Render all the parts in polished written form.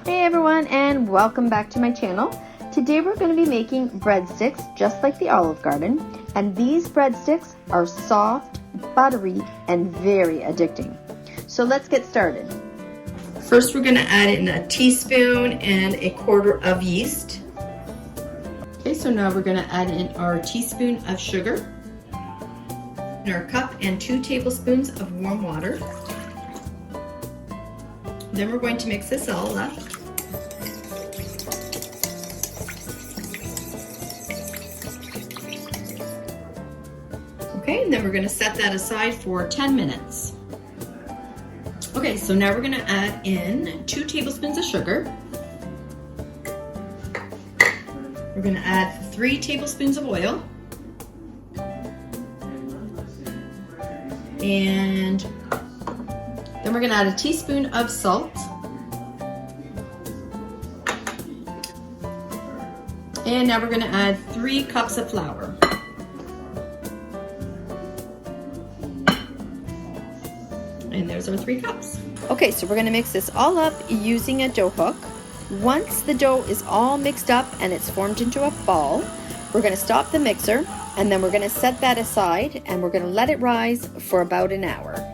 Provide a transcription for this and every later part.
Hey everyone, and welcome back to my channel. Today we're going to be making breadsticks just like the Olive Garden, and these breadsticks are soft, buttery, and very addicting. So let's get started. First we're going to add in a teaspoon and a quarter of yeast. Okay, so now we're going to add in our teaspoon of sugar, and our cup and 2 tablespoons of warm water. Then we're going to mix this all up. Okay, and then we're going to set that aside for 10 minutes. Okay, so now we're going to add in 2 tablespoons of sugar. We're going to add 3 tablespoons of oil. And then we're going to add a teaspoon of salt. And now we're going to add 3 cups of flour. And there's our 3 cups. Okay, so we're going to mix this all up using a dough hook. Once the dough is all mixed up and it's formed into a ball, we're going to stop the mixer, and then we're going to set that aside and we're going to let it rise for about an hour.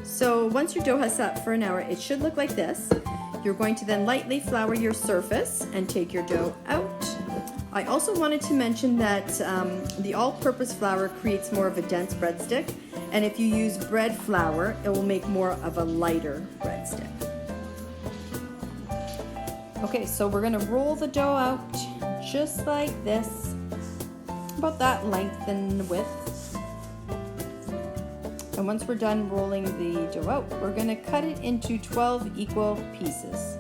So once your dough has sat for an hour, it should look like this. You're going to then lightly flour your surface and take your dough out. I also wanted to mention that the all-purpose flour creates more of a dense breadstick, and if you use bread flour, it will make more of a lighter breadstick. Okay, so we're going to roll the dough out just like this, about that length and width. And once we're done rolling the dough out, we're going to cut it into 12 equal pieces.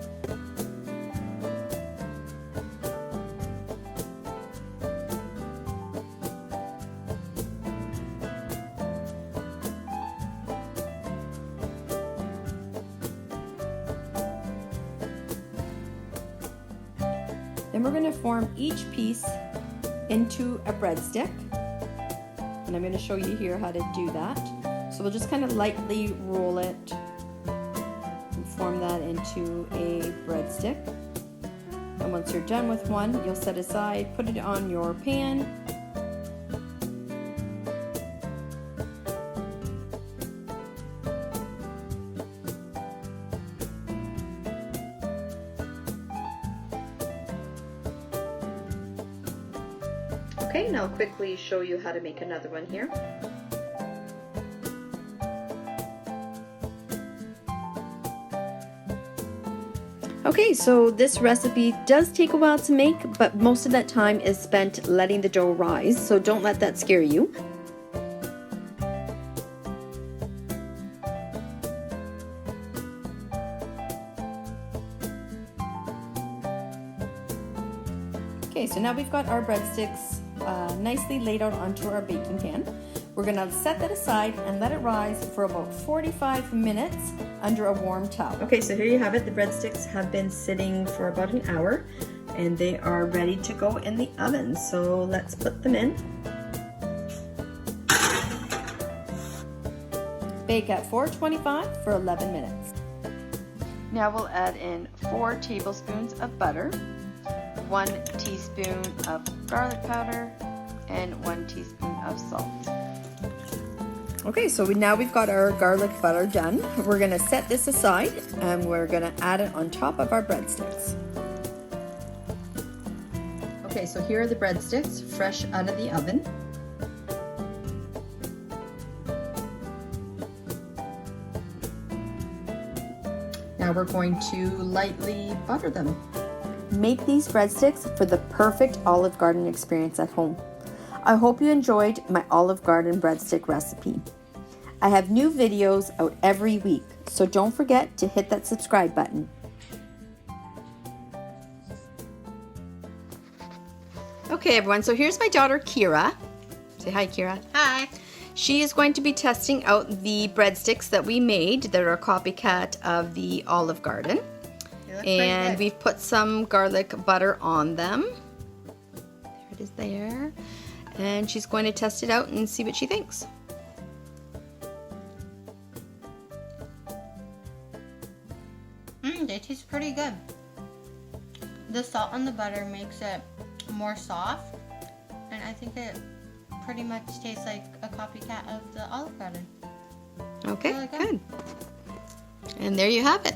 Then we're going to form each piece into a breadstick, and I'm going to show you here how to do that. So we'll just kind of lightly roll it and form that into a breadstick. And once you're done with one, you'll set aside, put it on your pan. Okay, now I'll quickly show you how to make another one here. Okay, so this recipe does take a while to make, but most of that time is spent letting the dough rise, so don't let that scare you. Okay, so now we've got our breadsticks nicely laid out onto our baking pan. We're going to set that aside and let it rise for about 45 minutes under a warm towel. Okay, so here you have it. The breadsticks have been sitting for about an hour and they are ready to go in the oven. So let's put them in. Bake at 425 for 11 minutes. Now we'll add in 4 tablespoons of butter, 1 teaspoon of garlic powder, and 1 teaspoon of salt. Okay, so now we've got our garlic butter done. We're going to set this aside and we're going to add it on top of our breadsticks. Okay, so here are the breadsticks fresh out of the oven. Now we're going to lightly butter them. Make these breadsticks for the perfect Olive Garden experience at home. I hope you enjoyed my Olive Garden breadstick recipe. I have new videos out every week, so don't forget to hit that subscribe button. Okay everyone, so here's my daughter Kira. Say hi, Kira. Hi. She is going to be testing out the breadsticks that we made that are a copycat of the Olive Garden. And we've put some garlic butter on them. There it is there. And she's going to test it out and see what she thinks. They taste pretty good. The salt on the butter makes it more soft, and I think it pretty much tastes like a copycat of the Olive Garden. Okay, Really good. And there you have it.